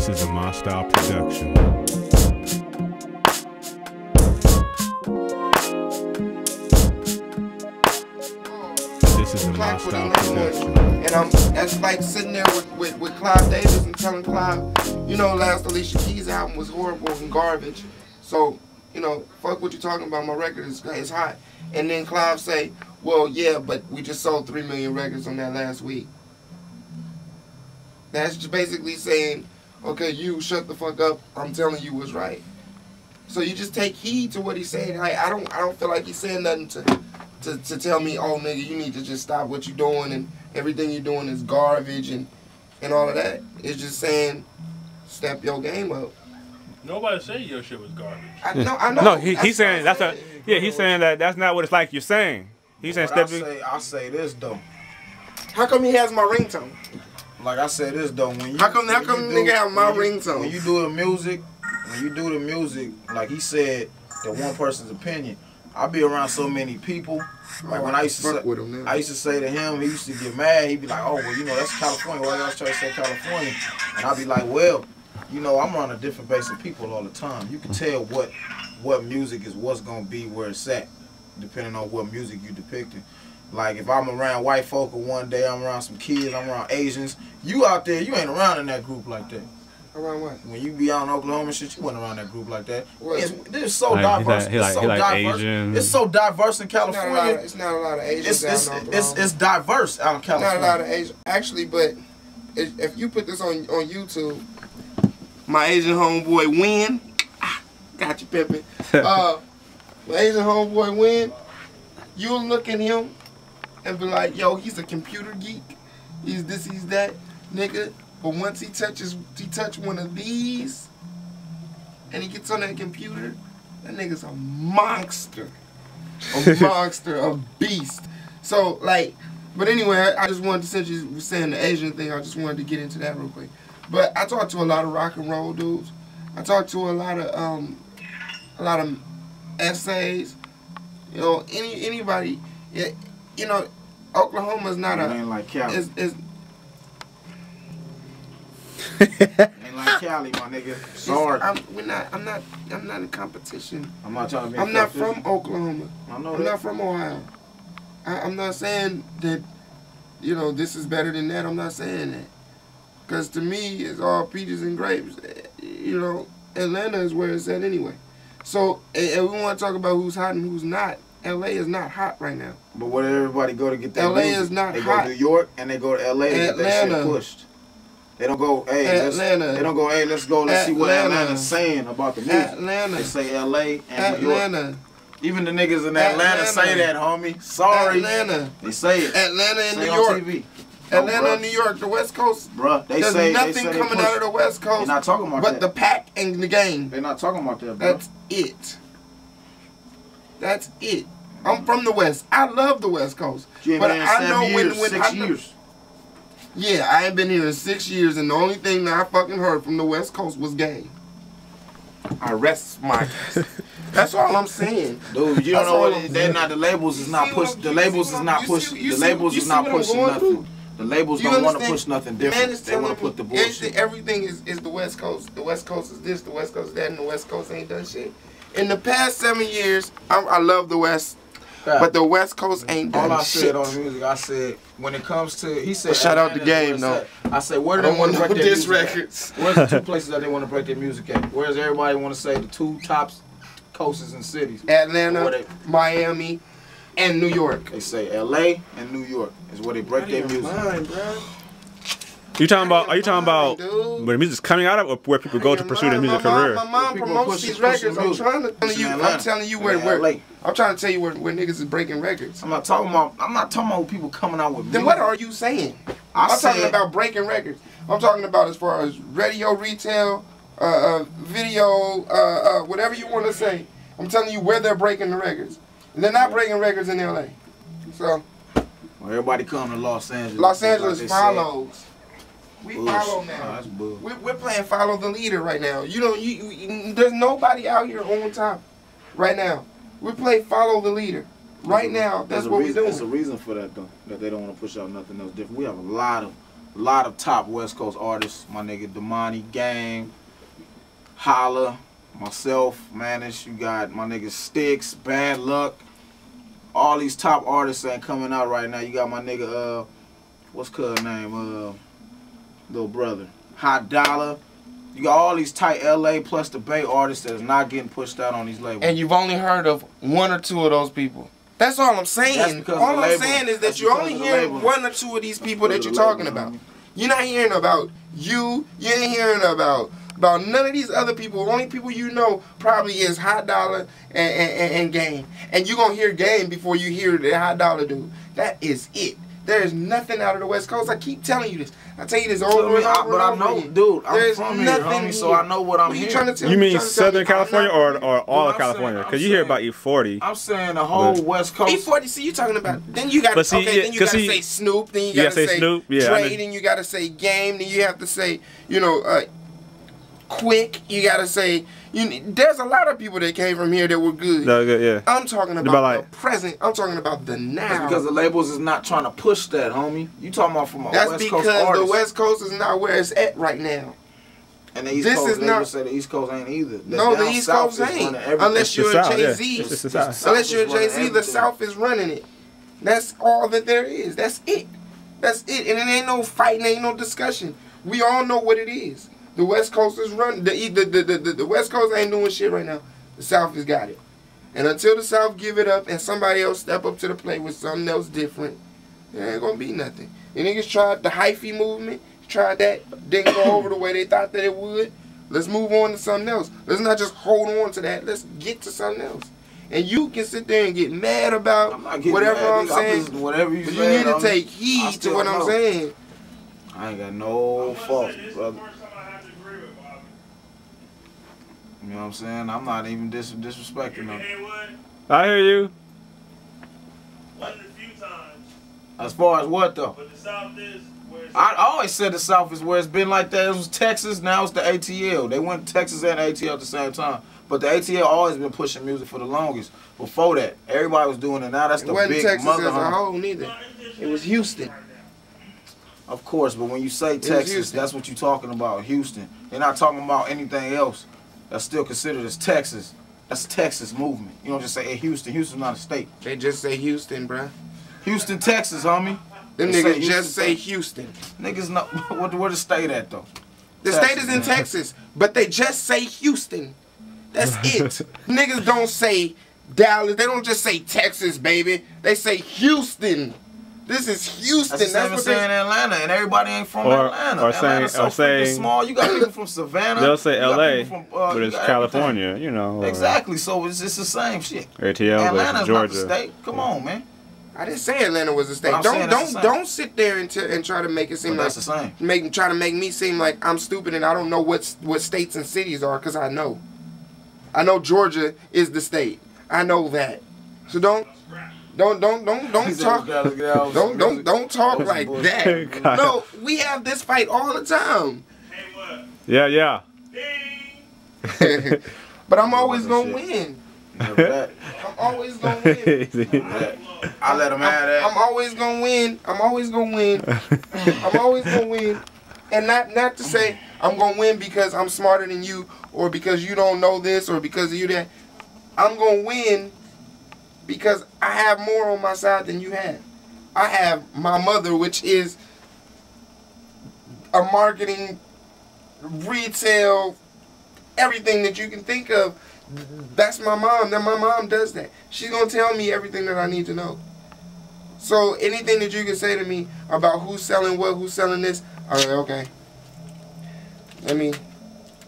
This is a Mystyle production. This is a Mystyle production. And that's like sitting there with Clive Davis and telling Clive, you know, last Alicia Keys album was horrible and garbage. So, you know, fuck what you're talking about, my record is hot. And then Clive say, well, yeah, but we just sold 3 million records on that last week. That's just basically saying, okay, you shut the fuck up, I'm telling you what's right. So you just take heed to what he's saying. Like, I don't feel like he's saying nothing to tell me, oh nigga, you need to just stop what you're doing and everything you're doing is garbage and all of that. It's just saying, step your game up. Nobody said your shit was garbage. I know. No, he's saying that's a he's saying that that's not what it's like you're saying. He's saying I say this though. How come he has my ringtone? Like I said this though, when you how come nigga have my ringtone? When you do the music, like he said, the one person's opinion. I be around so many people. Like when I used to say to him, he used to get mad. He'd be like, "Oh, well, you know, that's California. Why y'all try to say California?" And I'd be like, "Well, you know, I'm on a different base of people all the time. You can tell what music is what's gonna be where it's at, depending on what music you depicting. Like if I'm around white folk or one day I'm around some kids, I'm around Asians. You out there, you ain't around in that group like that. Around what? When you be out in Oklahoma and shit, you wasn't around that group like that. It's so like, diverse. It's so diverse in California. It's not a lot of Asians out in Oklahoma. It's diverse out in California. Not a lot of Asians. Actually, but if you put this on YouTube, my Asian homeboy Win, got you pimping. My Asian homeboy Win, you'll look at him and be like, yo, he's a computer geek. He's this, he's that, nigga. But once he touch one of these, and he gets on that computer, that nigga's a monster. A monster, a beast. So, like, but anyway, I just wanted to, since you were saying the Asian thing, I just wanted to get into that real quick. But I talked to a lot of rock and roll dudes. I talked to a lot of essays. You know, anybody. You know, Oklahoma's not a. Ain't like Cali. Ain't like Cali, my nigga. Sorry. I'm not in competition. I'm not trying to be. I'm not from Oklahoma. I know I'm not from Ohio. I'm not saying that, you know, this is better than that. I'm not saying that. Because to me, it's all peaches and grapes. You know, Atlanta is where it's at anyway. So, and we want to talk about who's hot and who's not. LA is not hot right now. But where did everybody go to get that LA music? is not they hot. They go to New York and they go to LA to get that shit pushed. They don't go, hey, Atlanta. They don't go, hey, let's see what Atlanta's saying about the music. Atlanta. They say LA and New York. Atlanta. Even the niggas in Atlanta say that, homie. Sorry. Atlanta. They say it. Atlanta and New York. TV. Atlanta and New York, the West Coast. Bruh, there's nothing coming out of the West Coast. They're not talking about but the pack and the game. They're not talking about that, bro. That's it. That's it. I'm from the West. I love the West Coast. But I know when 6 years. Yeah, I ain't been here in 6 years, and the only thing that I fucking heard from the West Coast was game. I rest my case. That's all I'm saying. Dude, you don't know what they're not. The labels is not push. The labels is not push. The labels is not pushing nothing. The labels don't want to push nothing different. They want to put the bullshit. Everything is the West Coast. The West Coast is this. The West Coast is that, and the West Coast ain't done shit. In the past 7 years, I love the West. But the West Coast ain't done shit. All I said on the music, I said, when it comes to, he said, shout out the game, though. I said, where do they want to break their music records? Where's the 2 places that they want to break their music at? Where's everybody want to say the 2 top coasts and cities? Atlanta, Miami, and New York. They say LA and New York is where they break their music. Bro. Are you talking about where the music's coming out of, or where people go to pursue their music career? My mom promotes these records. I'm trying to tell you where I'm trying to tell you where niggas is breaking records. I'm not talking about people coming out with music. Then what are you saying? I'm talking about breaking records. I'm talking about as far as radio, retail, video, whatever you want to say. I'm telling you where they're breaking the records. They're not breaking records in LA. So. Well, everybody come to Los Angeles. Los Angeles follows. We bullshit. follow now. Oh, that's bull. We're playing follow the leader right now. You know, there's nobody out here on top right now. We play follow the leader right now. That's what we're doing. There's a reason for that though. That they don't want to push out nothing else different. We have a lot of a lot of top West Coast artists. My nigga Damani, Game, Holla, myself, Mannesh. You got my nigga Sticks, Bad Luck. All these top artists ain't coming out right now. You got my nigga, what's cuz name? Little brother. Hot Dollar. You got all these tight LA plus the Bay artists that is not getting pushed out on these labels. And you've only heard of one or two of those people. That's all I'm saying. All I'm saying is that you're only hearing one or two of these people that you're talking about. You're not hearing about you. You ain't hearing about none of these other people. The only people you know probably is Hot Dollar and Game. And you're going to hear Game before you hear the Hot Dollar dude. That is it. There is nothing out of the West Coast. I keep telling you this. I tell you this over and over. But I know, dude, I'm from here, homie, so I know what I'm hearing. You mean Southern California or all of California? Because you hear about E40. I'm saying the whole West Coast. E40, see, you talking about. Then you got to say Snoop. Then you got to say Snoop. Dre. Then you got to say Game. Then you have to say, Quick. You got to say. There's a lot of people that came from here that were good. Yeah. I'm talking about the present. I'm talking about the now. That's because the labels is not trying to push that, homie. You talking about from a West Coast artist. That's because the West Coast is not where it's at right now. And the East Coast, labels say the East Coast ain't either. No, the East Coast ain't. Unless you're a Jay-Z. Unless you're a Jay-Z, the South is running it. That's all that there is. That's it. That's it. And it ain't no fighting, ain't no discussion. We all know what it is. The West Coast is running. The West Coast ain't doing shit right now. The South has got it. And until the South give it up and somebody else step up to the plate with something else different, there ain't gonna be nothing. The niggas tried the hyphy movement, tried that, didn't go over the way they thought that it would. Let's move on to something else. Let's not just hold on to that. Let's get to something else. And you can sit there and get mad about whatever I'm saying. Whatever you but you need to take heed to what I'm saying. I ain't got no fault, brother. You know what I'm saying? I'm not even disrespecting them. I hear you. As far as what though? But the South is where it's I always said the South is where it's been like that. It was Texas, now it's the ATL. They went to Texas and ATL at the same time. But the ATL always been pushing music for the longest. Before that, everybody was doing it. Now that's the big Texas mother as a whole neither. It was Houston. Of course, but when you say Texas, that's what you're talking about, Houston. They're not talking about anything else that's still considered as Texas. That's Texas movement. You don't just say, hey, Houston. Houston's not a state. They just say Houston, bruh. Houston, Texas, homie. Them niggas just say Houston. Niggas know where the state at, though? The state is in Texas, but they just say Houston. That's it. Niggas don't say Dallas. They don't just say Texas, baby. They say Houston. This is Houston. That's what they're saying Atlanta, and everybody ain't from Atlanta. Or saying small. You got people from Savannah. They'll say L.A., but it's California, everything. You know. Exactly. So it's the same shit. ATL, Atlanta's Georgia. not the state. Come on, man. I didn't say Atlanta was a state. Don't sit there and try to make it seem like that's the same. Try to make me seem like I'm stupid and I don't know what states and cities are, because I know. I know Georgia is the state. I know that. So don't talk. Don't talk like that. No, we have this fight all the time. Hey, what? Yeah. Ding. But I'm always gonna win. I'm always gonna win. I let him have that. I'm always gonna win. I'm always gonna win. I'm always gonna win. And not to say I'm gonna win because I'm smarter than you, or because you don't know this, or because of you that. I'm gonna win because I have more on my side than you have. I have my mother, which is a marketing, retail, everything that you can think of. That's my mom. That my mom does that. She's gonna tell me everything that I need to know. So anything that you can say to me about who's selling what, who's selling this, okay. Let me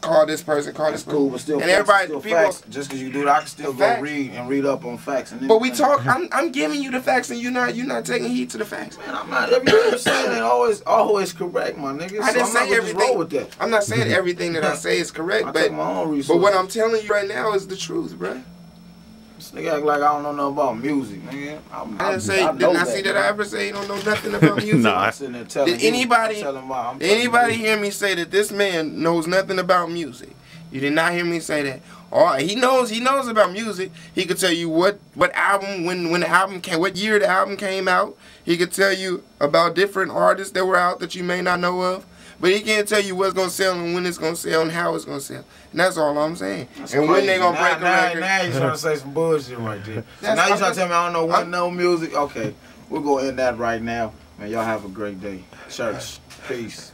call this person, call this cool, but still, and everybody, still people, facts. Just because you do that, I can still go read up on facts. And but we talk. I'm giving you the facts, and you're not taking heed to the facts. Man, I'm not. Everything you're saying ain't always correct, my nigga. I didn't say everything. With that. I'm not saying everything that I say is correct, but what I'm telling you right now is the truth, bro. This nigga act like I don't know nothing about music, nigga. I didn't say. Did I see that I ever say you don't know nothing about music? Nah. Did anybody hear me say that this man knows nothing about music? You did not hear me say that. Or he knows about music. He could tell you what album, when the album came, what year the album came out. He could tell you about different artists that were out that you may not know of. But he can't tell you what's gonna sell and when it's gonna sell and how it's gonna sell. And that's all I'm saying. That's and crazy. when they gonna break the record. Now you trying to say some bullshit right there. So now you trying to tell me I don't know no music? Okay, we're gonna end that right now. Man, y'all have a great day. Church. Peace.